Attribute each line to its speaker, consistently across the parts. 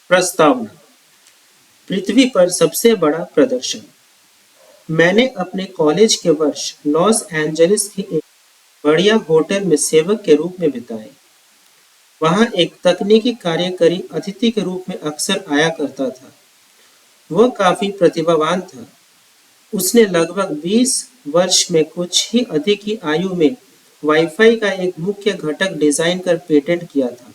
Speaker 1: प्रस्तावना। पृथ्वी पर सबसे बड़ा प्रदर्शन। मैंने अपने कॉलेज के वर्ष लॉस एंजलिस की एक बढ़िया होटल में सेवक के रूप में बिताए। वहां एक तकनीकी कार्यकारी अतिथि के रूप में अक्सर आया करता था। वह काफी प्रतिभावान था। उसने लगभग 20 वर्ष में कुछ ही अधिक की आयु में वाईफाई का एक मुख्य घटक डिजाइन कर पेटेंट किया था।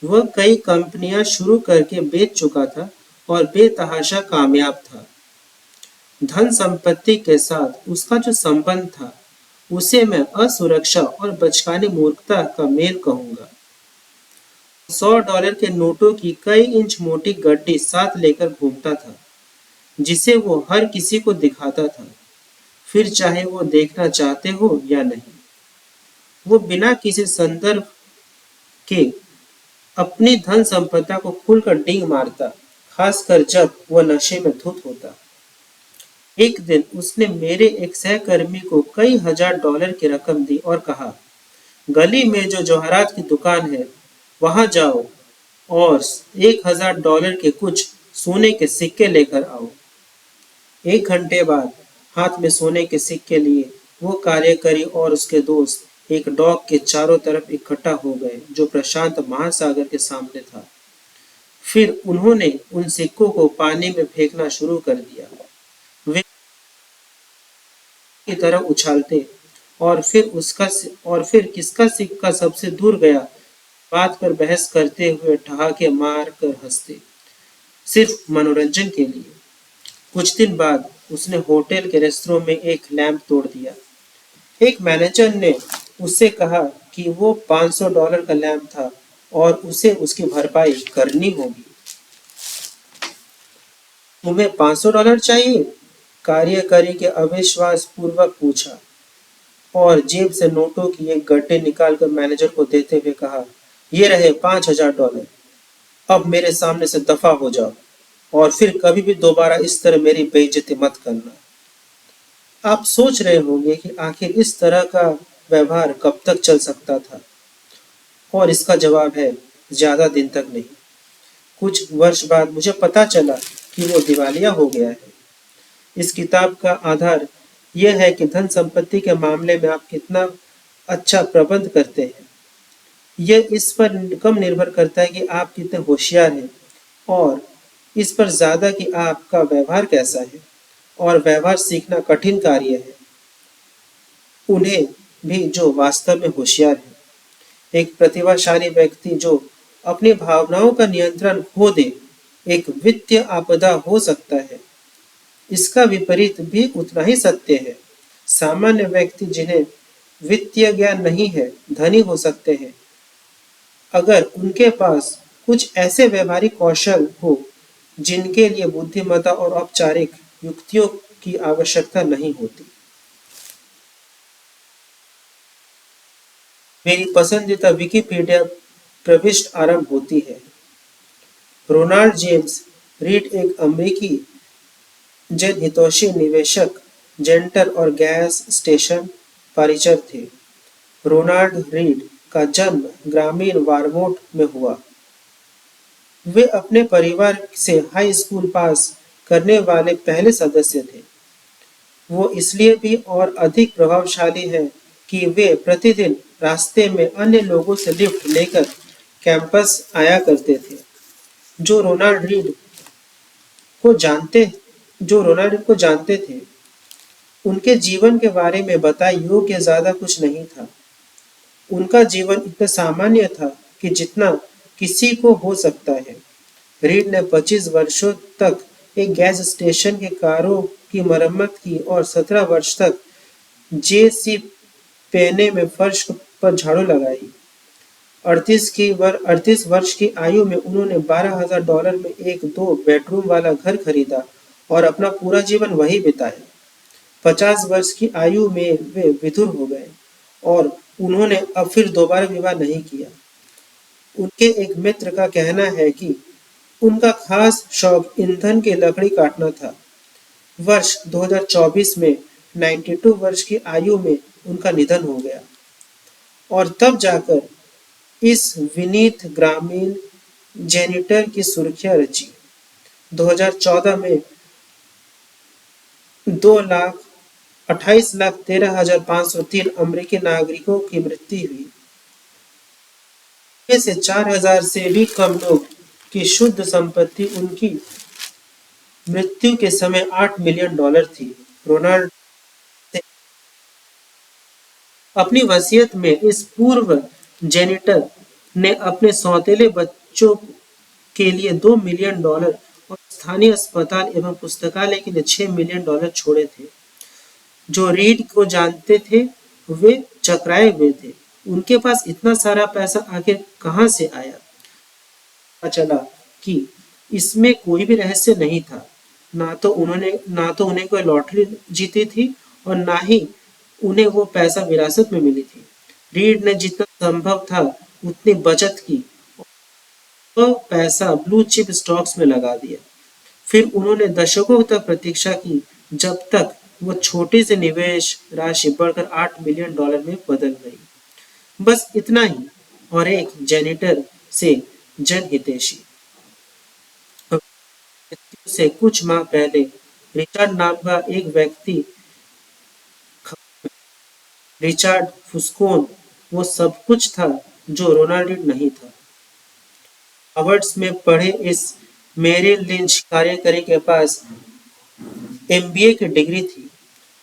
Speaker 1: वह कई कंपनियां शुरू करके बेच चुका था और बेतहाशा कामयाब था। धन संपत्ति के साथ उसका जो संबंध था उसे मैं असुरक्षा और बचकानी मूर्खता का मेल कहूंगा। $100 के नोटों की कई इंच मोटी गड्डी साथ लेकर घूमता था, जिसे वो हर किसी को दिखाता था, फिर चाहे वो देखना चाहते हो या नहीं। वो बिना किसी संदर्भ के अपनी धन संपदा को खुलकर डींग मारता, खासकर जब वह नशे में धुत होता। एक दिन उसने मेरे एक सहकर्मी को कई $1000 की रकम दी और कहा, गली में जो जवाहरात की दुकान है वहां जाओ और $1000 के कुछ सोने के सिक्के लेकर आओ। 1 घंटे बाद हाथ में सोने के सिक्के लिए वो कार्यकारी और उसके दोस्त एक डॉक के चारों तरफ इकट्ठा हो गए जो प्रशांत महासागर के सामने था। फिर उन्होंने उन सिक्कों को पानी में फेंकना शुरू कर दिया। वे की तरह उछालते और फिर किसका सिक्का सबसे दूर गया बात पर बहस करते हुए ठहाके मार कर हंसते, सिर्फ मनोरंजन के लिए। कुछ दिन बाद उसने होटल के रेस्टोरेंट में एक लैंप तोड़ दिया। एक मैनेजर ने उससे कहा कि वो $500 का लैंप था और उसे उसकी भरपाई करनी होगी। तुम्हें $500 चाहिए? कार्यकारी के अविश्वास पूर्वक पूछा और जेब से नोटों की एक गड्ढे निकालकर मैनेजर को देते हुए कहा, ये रहे $5000। अब मेरे सामने से दफा हो जाओ और फिर कभी भी दोबारा इस तरह मेरी बेइज्जती मत करना। आप सोच रहे होंगे कि आखिर इस तरह का व्यवहार कब तक चल सकता था, और इसका जवाब है, ज्यादा दिन तक नहीं। कुछ वर्ष बाद मुझे पता चला कि वो दिवालिया हो गया है। इस किताब का आधार यह है कि धन संपत्ति के मामले में आप कितना अच्छा प्रबंध करते हैं। यह इस पर कम निर्भर करता है कि आप कितने होशियार हैं और इस पर ज्यादा कि आपका व्यवहार कैसा है, और व्यवहार सीखना कठिन कार्य है, उन्हें भी जो वास्तव में होशियार है। एक प्रतिभाशाली व्यक्ति जो अपनी भावनाओं का नियंत्रण खो दे एक वित्तीय आपदा हो सकता है। इसका विपरीत भी उतना ही सत्य है। सामान्य व्यक्ति जिन्हें वित्तीय ज्ञान नहीं है धनी हो सकते हैं अगर उनके पास कुछ ऐसे व्यवहारिक कौशल हो जिनके लिए बुद्धिमत्ता और औपचारिक युक्तियों की आवश्यकता नहीं होती। मेरी पसंदीदा विकिपीडिया प्रविष्टि आरंभ होती है। रोनाल्ड जेम्स रीड एक अमेरिकी जनहितैषी निवेशक, जेंटर और गैस स्टेशन परिचार थे। रोनाल्ड रीड का जन्म ग्रामीण वारमोंट में हुआ। वे अपने परिवार से हाई स्कूल पास करने वाले पहले सदस्य थे। वो इसलिए भी और अधिक प्रभावशाली हैं कि वे प्रतिदिन रास्ते में अन्य लोगों से लिफ्ट लेकर कैंपस आया करते थे। जो रोनाल्ड रीड को जानते थे, उनके जीवन के बारे में बताए योग्य ज्यादा कुछ नहीं था। उनका जीवन इतना सामान्य था कि जितना किसी को हो सकता है। रीड ने 25 वर्षों तक एक गैस स्टेशन के कारों की मरम्मत की और 17 वर्ष तक जे.सी. पेने में फर्श पर झाड़ू लगाई। 38 वर्ष की आयु में उन्होंने $12,000 में एक 2 बेडरूम वाला घर खरीदा और अपना पूरा जीवन वही बिताया। 50 वर्ष की आयु में वे विधुर हो गए और उन्होंने अब फिर दोबारा विवाह नहीं किया। उनके एक मित्र का कहना है कि उनका खास शौक ईंधन की लकड़ी काटना था। वर्ष 2024 में 92 वर्ष की आयु में उनका निधन हो गया और तब जाकर इस विनीत ग्रामीण जेनिटर की सुर्खियां रची। 2014 में 2,28,13,503 अमेरिकी नागरिकों की मृत्यु हुई। इनमें से 4,000 से भी कम लोग की शुद्ध संपत्ति उनकी मृत्यु के समय $8 मिलियन थी। रोनाल्ड अपनी वसीयत में इस पूर्व जेनिटर ने अपने सौतेले बच्चों के लिए $2 मिलियन और स्थानीय अस्पताल एवं पुस्तकालय के लिए $6 मिलियन छोड़े थे। जो रीड को जानते थे वे चकराए हुए थे। उनके पास इतना सारा पैसा आखिर कहां से आया? पता चला कि इसमें कोई भी रहस्य नहीं था। ना तो उन्हें कोई लॉटरी जीती थी और ना ही उन्हें वो पैसा विरासत में मिली थी। रीड ने जितना संभव था उतनी बचत की, वह पैसा ब्लू चिप स्टॉक्स में लगा दिया। फिर उन्होंने दशकों तक प्रतीक्षा की, जब तक वो छोटी सी निवेश राशि बढ़कर $8 मिलियन में बदल गई। बस इतना ही। और एक जेनिटर से जनहितैषी। मृत्यु से कुछ माह पहले रिचर्ड नाम का एक व्यक्ति, रिचर्ड फुस्कोन, वो सब कुछ था जो रोनाल्ड रीड नहीं था। हार्वर्ड में पढ़े इस मेरिल लिंच कार्यकारी के पास एमबीए की डिग्री थी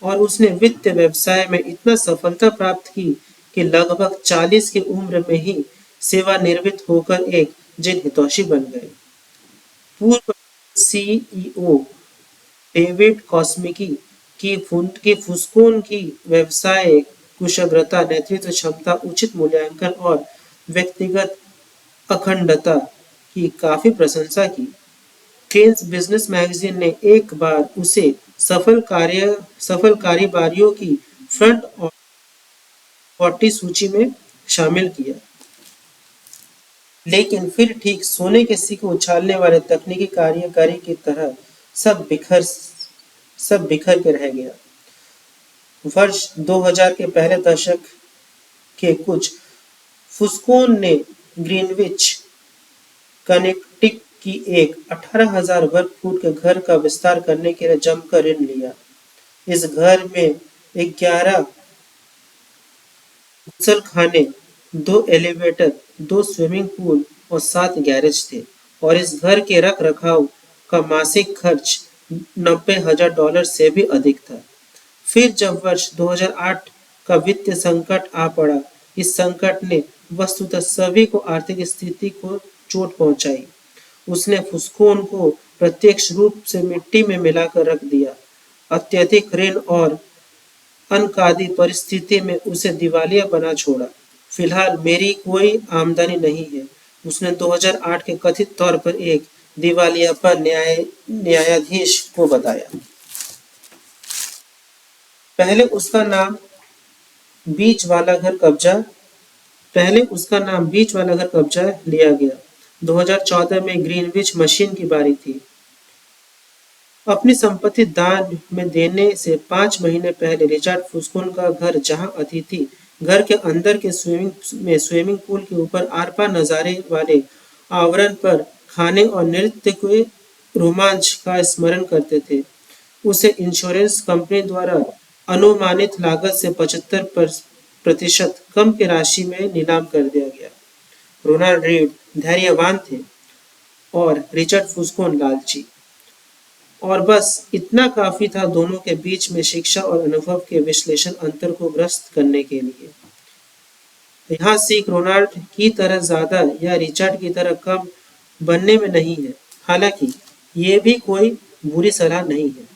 Speaker 1: और उसने वित्त व्यवसाय में इतना सफलता प्राप्त की कि लगभग 40 की उम्र में ही सेवानिवृत्त होकर एक जनहितैषी बन गए। पूर्व सीईओ डेविड कॉस्मिकी की फुस्कोन की व्यवसाय कुशलता, नेतृत्व क्षमता, उचित मूल्यांकन और व्यक्तिगत अखंडता की काफी प्रशंसा की। केन्स बिजनेस मैगजीन ने एक बार उसे सफल कारोबारियों की फ्रंट 40 सूची में शामिल किया। लेकिन फिर ठीक सोने के सिक्के उछालने वाले तकनीकी कार्यकारी की तरह सब बिखर के रह गया। वर्ष 2000 के पहले दशक के कुछ फुस्कोन ने ग्रीनविच कनेक्टिकट की एक 18,000 वर्ग फुट के घर का विस्तार करने के लिए जमकर ऋण लिया। इस घर में 11 गुसलखाने, 2 एलिवेटर, 2 स्विमिंग पूल और 7 गैरेज थे और इस घर के रख रखाव का मासिक खर्च $90,000 से भी अधिक था। फिर जब वर्ष 2008 का वित्तीय संकट आ पड़ा, इस संकट ने वस्तुतः सभी को आर्थिक स्थिति को चोट पहुंचाई। उसने फुस्कोन को प्रत्यक्ष रूप से मिट्टी में मिलाकर रख दिया। अत्यधिक ऋण और अनकादी परिस्थिति में उसे दिवालिया बना छोड़ा। फिलहाल मेरी कोई आमदनी नहीं है, उसने 2008 के कथित तौर पर एक दिवालियापन न्यायाधीश को बताया। पहले उसका नाम बीच वाला घर कब्जा लिया गया। 2014 में ग्रीनविच मशीन की बारी थी। अपनी संपत्ति दान में देने से 5 महीने पहले रिचर्ड फुस्कोन का घर, जहां अतिथि घर के अंदर के स्विमिंग पूल के ऊपर आर पार नजारे वाले आवरण पर खाने और नृत्य के रोमांच का स्मरण करते थे, उसे इंश्योरेंस कंपनी द्वारा अनुमानित लागत से 75% कम की राशि में नीलाम कर दिया गया। रोनाल्ड रीड धैर्यवान थे और रिचर्ड फुस्कोन लालची, और बस इतना काफी था दोनों के बीच में शिक्षा और अनुभव के विश्लेषण अंतर को ग्रस्त करने के लिए। यहाँ सीख रोनाल्ड की तरह ज्यादा या रिचर्ड की तरह कम बनने में नहीं है। हालांकि ये भी कोई बुरी सलाह नहीं है।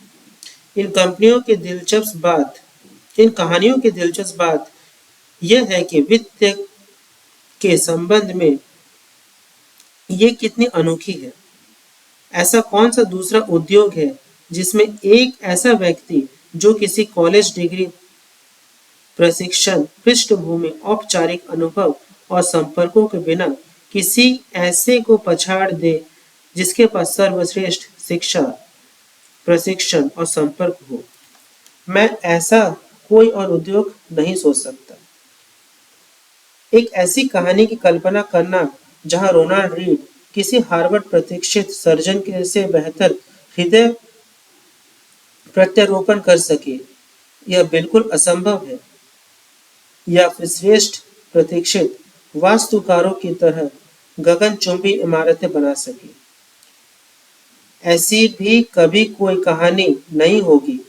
Speaker 1: इन कहानियों की दिलचस्प बात यह है कि वित्त के संबंध में ये कितनी अनोखी है। ऐसा कौन सा दूसरा उद्योग है जिसमें एक ऐसा व्यक्ति जो किसी कॉलेज डिग्री, प्रशिक्षण, पृष्ठभूमि, औपचारिक अनुभव और संपर्कों के बिना किसी ऐसे को पछाड़ दे जिसके पास सर्वश्रेष्ठ शिक्षा, प्रशिक्षण और संपर्क हो। मैं ऐसा कोई और उद्योग नहीं सोच सकता। एक ऐसी कहानी की कल्पना करना जहां रोनाल्ड रीड किसी हार्वर्ड प्रतिष्ठित सर्जन के से बेहतर हृदय प्रत्यारोपण कर सके, यह बिल्कुल असंभव है। या फिर श्रेष्ठ प्रतीक्षित वास्तुकारों की तरह गगनचुंबी इमारतें बना सके। ऐसी भी कभी कोई कहानी नहीं होगी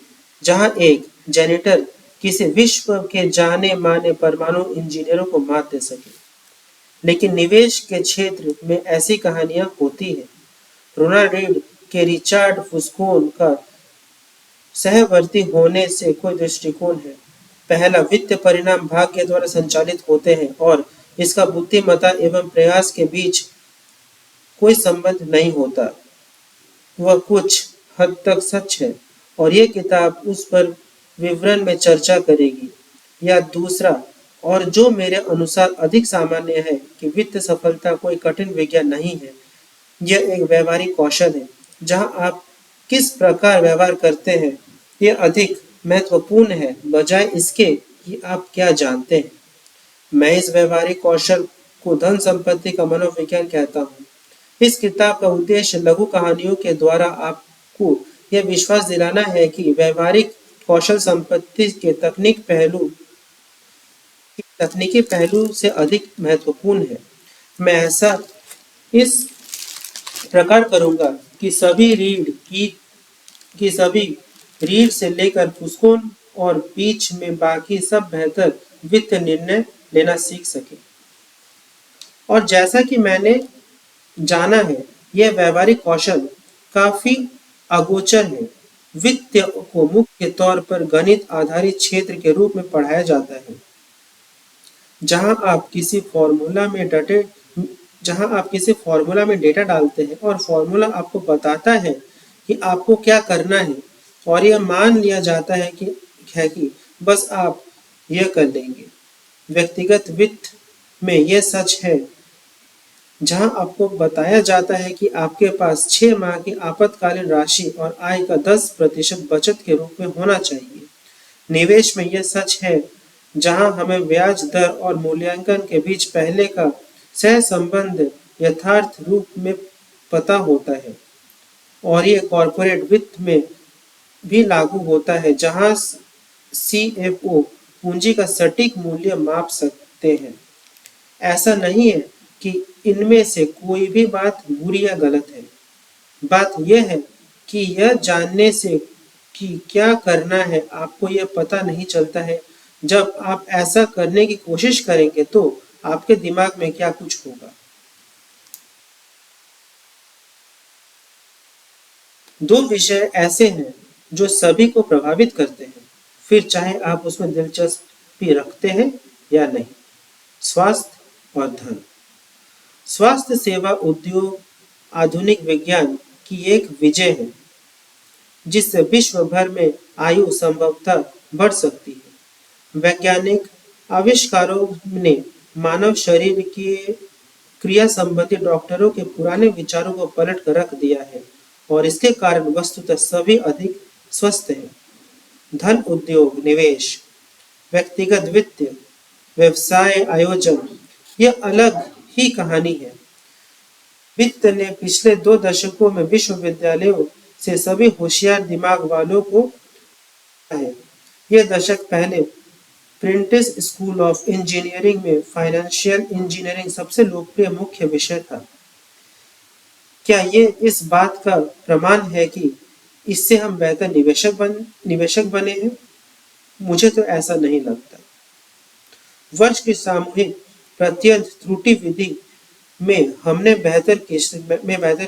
Speaker 1: जहां एक जेनिटर किसी विश्व के जाने माने परमाणु इंजीनियरों को मात दे सके। लेकिन निवेश के क्षेत्र में ऐसी कहानियां होती है। रोनाल्ड रीड के रिचार्ड फुस्कोन का सहवर्ती होने से कोई दृष्टिकोण है। पहला, वित्त परिणाम भाग्य द्वारा संचालित होते हैं और इसका बुद्धिमत्ता एवं प्रयास के बीच कोई संबंध नहीं होता। वह कुछ हद तक सच है और ये किताब उस पर विवरण में चर्चा करेगी। या दूसरा, और जो मेरे अनुसार अधिक सामान्य है, कि वित्त सफलता कोई कठिन विज्ञान नहीं है। यह एक व्यवहारिक कौशल है। जहां आप किस प्रकार व्यवहार करते हैं यह अधिक महत्वपूर्ण है बजाय इसके कि आप क्या जानते हैं। मैं इस व्यवहारिक कौशल को धन संपत्ति का मनोविज्ञान कहता हूँ। इस किताब का उद्देश्य लघु कहानियों के द्वारा आपको यह विश्वास दिलाना है कि व्यवहारिक कौशल संपत्ति के तकनीकी पहलू से अधिक महत्वपूर्ण है। मैं ऐसा इस प्रकार करूंगा कि सभी रीढ़ से लेकर फुस्कोन और बीच में बाकी सब बेहतर वित्त निर्णय लेना सीख सके। और जैसा कि मैंने जाना है, यह व्यवहारिक कौशल काफी अगोचर है। वित्त को मुख्य तौर पर गणित आधारित क्षेत्र के रूप में पढ़ाया जाता है, जहां आप किसी फॉर्मूला में डेटा डालते हैं और फॉर्मूला आपको बताता है कि आपको क्या करना है, और यह मान लिया जाता है कि बस आप यह कर लेंगे। व्यक्तिगत वित्त में यह सच है, जहां आपको बताया जाता है कि आपके पास 6 माह की आपातकालीन राशि और आय का 10% बचत के रूप में होना चाहिए। निवेश में यह सच है, जहां हमें ब्याज दर और मूल्यांकन के बीच पहले का सहसंबंध यथार्थ रूप में पता होता है। और ये कॉर्पोरेट वित्त में भी लागू होता है, जहां सीएफओ पूंजी का सटीक मूल्य माप सकते हैं। ऐसा नहीं है कि इनमें से कोई भी बात बुरी या गलत है। बात यह है कि यह जानने से कि क्या करना है आपको यह पता नहीं चलता है। जब आप ऐसा करने की कोशिश करेंगे तो आपके दिमाग में क्या कुछ होगा। दो विषय ऐसे हैं जो सभी को प्रभावित करते हैं, फिर चाहे आप उसमें दिलचस्पी रखते हैं या नहीं। स्वास्थ्य और धन। स्वास्थ्य सेवा उद्योग आधुनिक विज्ञान की एक विजय है, जिससे विश्व भर में आयु संभवतः बढ़ सकती है। वैज्ञानिक आविष्कारों ने मानव शरीर के क्रिया संबंधी डॉक्टरों के पुराने विचारों को पलट कर रख दिया है, और इसके कारण वस्तुतः सभी अधिक स्वस्थ हैं। धन, उद्योग, निवेश, व्यक्तिगत वित्त, व्यवसाय आयोजन, यह अलग ही कहानी है। वित्त ने पिछले 2 दशकों में विश्वविद्यालयों से सभी होशियार दिमाग वालों को है। यह दशक पहले प्रेंटिस स्कूल ऑफ इंजीनियरिंग में फाइनेंशियल इंजीनियरिंग सबसे लोकप्रिय मुख्य विषय था। क्या ये इस बात का प्रमाण है कि इससे हम बेहतर निवेशक बने हैं? मुझे तो ऐसा नहीं लगता। वर्ष की सामूहिक प्रत्यंत त्रुटि विधि में हमने बेहतर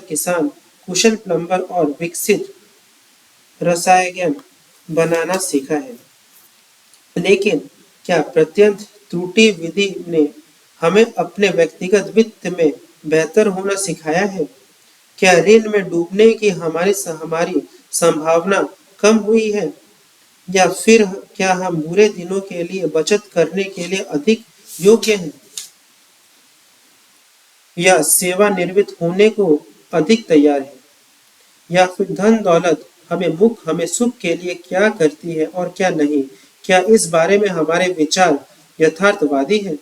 Speaker 1: किसान, कुशल प्लम्बर और विकसित रसायन बनाना सीखा है। लेकिन क्या प्रत्यंत त्रुटि विधि ने हमें अपने व्यक्तिगत वित्त में बेहतर होना सिखाया है? क्या ऋण में डूबने की हमारी संभावना कम हुई है? या फिर क्या हम बुरे दिनों के लिए बचत करने के लिए अधिक योग्य हैं? या सेवानिवृत्त होने को अधिक तैयार है? या फिर धन दौलत हमें सुख के लिए क्या करती है और क्या नहीं? क्या इस बारे में हमारे विचार यथार्थवादी हैं?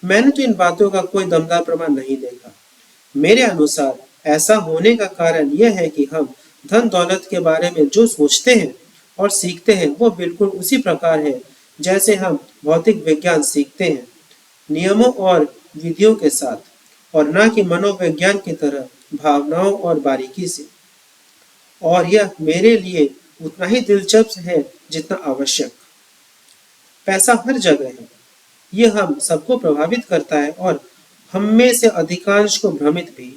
Speaker 1: मैंने तो इन बातों का कोई दमदार प्रमाण नहीं देखा। मेरे अनुसार ऐसा होने का कारण यह है कि हम धन दौलत के बारे में जो सोचते हैं और सीखते हैं वो बिल्कुल उसी प्रकार है जैसे हम भौतिक विज्ञान सीखते हैं, नियमों और विधियों के साथ, और ना कि मनोविज्ञान की तरह भावनाओं और बारीकी से। और यह मेरे लिए उतना ही दिलचस्प है जितना आवश्यक। पैसा हर जगह है, यह हम सबको प्रभावित करता है और हम में से अधिकांश को भ्रमित भी।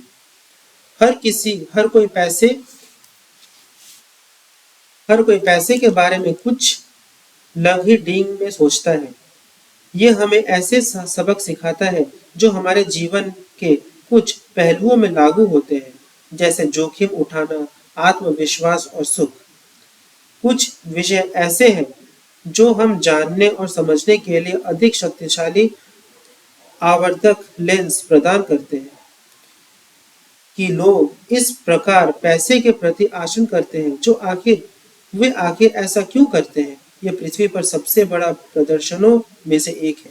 Speaker 1: हर कोई पैसे के बारे में कुछ लग ही डींग में सोचता है। ये हमें ऐसे सबक सिखाता है जो हमारे जीवन के कुछ पहलुओं में लागू होते हैं, जैसे जोखिम उठाना, आत्मविश्वास और सुख। कुछ विषय ऐसे हैं जो हम जानने और समझने के लिए अधिक शक्तिशाली आवर्धक लेंस प्रदान करते हैं। कि लोग इस प्रकार पैसे के प्रति आसन करते हैं, वे आखिर ऐसा क्यों करते हैं? यह पृथ्वी पर सबसे बड़ा प्रदर्शनों में से एक है।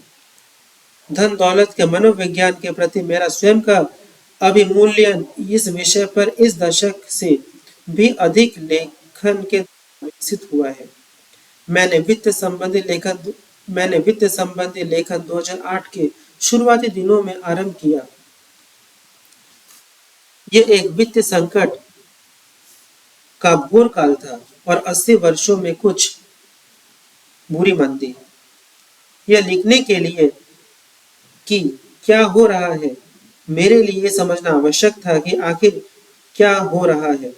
Speaker 1: धन दौलत के मनोविज्ञान के प्रति मेरा स्वयं का अभिमूल्यन इस विषय पर इस दशक से भी अधिक लेखन के विकसित हुआ है। मैंने वित्त संबंधी लेखन 2008 के शुरुआती दिनों में आरंभ किया। यह एक वित्त संकट का घोर काल था और 80 वर्षों में कुछ बुरी मंदी। यह लिखने के लिए कि क्या हो रहा है, मेरे लिए समझना आवश्यक था कि आखिर क्या हो रहा है।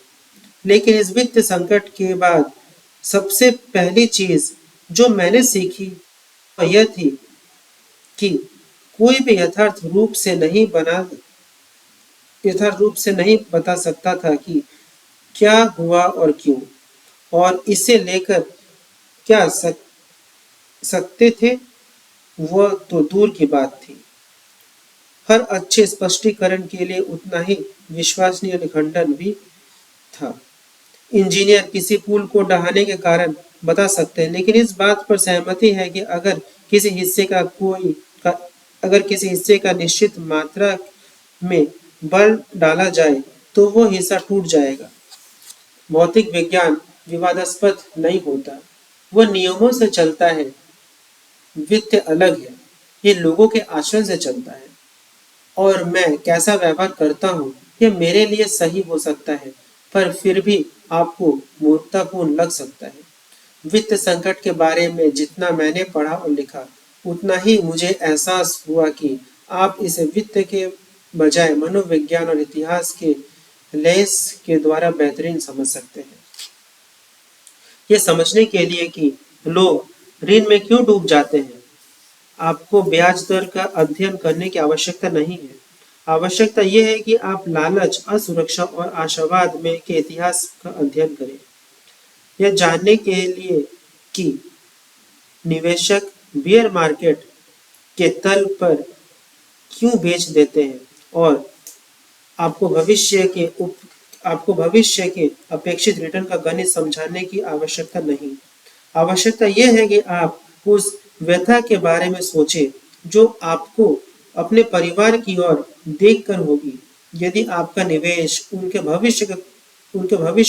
Speaker 1: लेकिन इस वित्त संकट के बाद सबसे पहली चीज जो मैंने सीखी वह यह थी कि कोई भी यथार्थ रूप से नहीं बता सकता था कि क्या हुआ और क्यों, और इसे लेकर क्या सकते थे वह तो दूर की बात थी। हर अच्छे स्पष्टीकरण के लिए उतना ही विश्वसनीय खंडन भी था। इंजीनियर किसी पुल को ढहाने के कारण बता सकते हैं, लेकिन इस बात पर सहमति है कि अगर किसी हिस्से का निश्चित मात्रा में बल डाला जाए तो वो हिस्सा टूट जाएगा। भौतिक विज्ञान विवादास्पद नहीं होता, वह नियमों से चलता है। वित्त अलग है, ये लोगों के आचरण से चलता है, और मैं कैसा व्यवहार करता हूँ यह मेरे लिए सही हो सकता है पर फिर भी आपको मूर्खतापूर्ण लग सकता है। वित्त संकट के बारे में जितना मैंने पढ़ा और लिखा उतना ही मुझे एहसास हुआ कि आप इसे वित्त के बजाय मनोविज्ञान और इतिहास के लेंस के द्वारा बेहतरीन समझ सकते हैं। यह समझने के लिए कि लोग ऋण में क्यों डूब जाते हैं, आपको ब्याज दर का अध्ययन करने की आवश्यकता नहीं है। आवश्यकता यह है कि आप लालच, असुरक्षा और आशावाद में के इतिहास का अध्ययन करें। यह जानने के लिए कि निवेशक बियर मार्केट के तल पर क्यों बेच देते हैं, और आपको भविष्य के अपेक्षित रिटर्न का गणित समझाने की आवश्यकता नहीं। आवश्यकता यह है कि आप उस व्यथा के बारे में सोचें जो आपको अपने परिवार की ओर देखकर होगी यदि आपका निवेश उनके भविष्य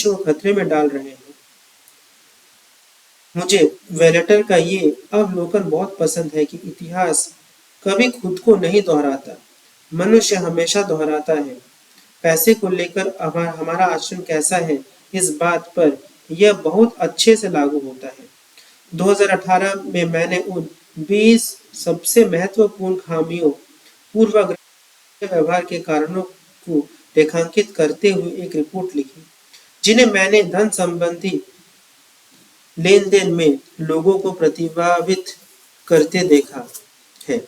Speaker 1: को खतरे में डाल रहे हैं। मुझे वेलेटर का ये अवलोकन बहुत पसंद है कि इतिहास कभी खुद को नहीं दोहराता, मनुष्य हमेशा दोहराता है। पैसे को लेकर हमारा आचरण कैसा है इस बात पर यह बहुत अच्छे से लागू होता है। 2018 में मैंने उन 20 सबसे महत्वपूर्ण खामियों, पूर्वाग्रह व्यवहार के कारणों को रेखांकित करते हुए एक रिपोर्ट लिखी जिन्हें मैंने धन संबंधी लेन देन में लोगों को प्रतिभावित करते देखा है।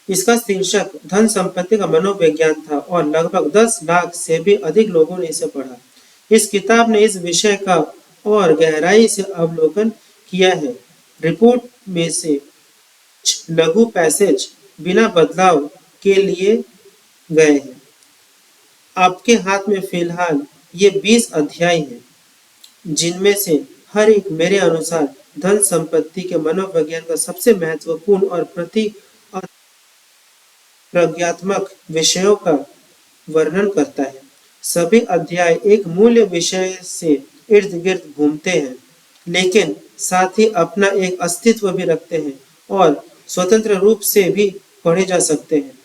Speaker 1: इसका शीर्षक धन संपत्ति का मनोविज्ञान था और लगभग 10 लाख से भी अधिक लोगों ने इसे पढ़ा। इस किताब ने इस विषय का और गहराई से अवलोकन किया है। रिपोर्ट में से लघु पैसेज बिना बदलाव के लिए गए हैं। आपके हाथ में फिलहाल ये 20 अध्याय हैं, जिनमें से हर एक मेरे अनुसार धन संपत्ति के मनोविज्ञान का सबसे महत्वपूर्ण और प्रज्ञात्मक विषयों का वर्णन करता है। सभी अध्याय एक मूल्य विषय से इर्द गिर्द घूमते हैं, लेकिन साथ ही अपना एक अस्तित्व भी रखते हैं और स्वतंत्र रूप से भी पढ़े जा सकते हैं।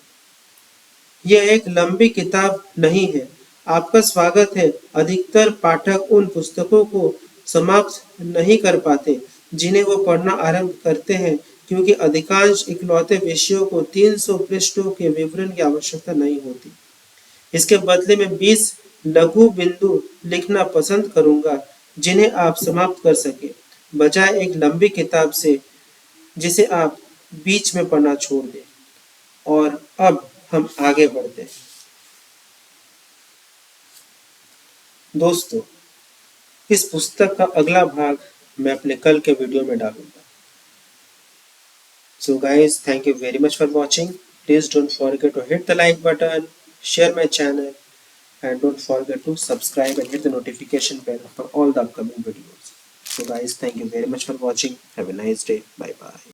Speaker 1: यह एक लंबी किताब नहीं है। आपका स्वागत है। अधिकतर पाठक उन पुस्तकों को समाप्त नहीं कर पाते जिन्हें वो पढ़ना आरंभ करते हैं, क्योंकि अधिकांश इकलौते विषयों को 300 पृष्ठों के विवरण की आवश्यकता नहीं होती। इसके बदले में 20 लघु बिंदु लिखना पसंद करूंगा जिन्हें आप समाप्त कर सके, बजाय एक लंबी किताब से जिसे आप बीच में पढ़ना छोड़ दें। और अब हम आगे बढ़ते हैं। दोस्तों, इस पुस्तक का अगला भाग मैं अपने कल के वीडियो में डालूंगा। So guys, thank you very much for watching. Please don't forget to hit the like button, share my channel, and don't forget to subscribe and hit the notification bell for all the upcoming videos. So guys, thank you very much for watching. Have a nice day. Bye bye.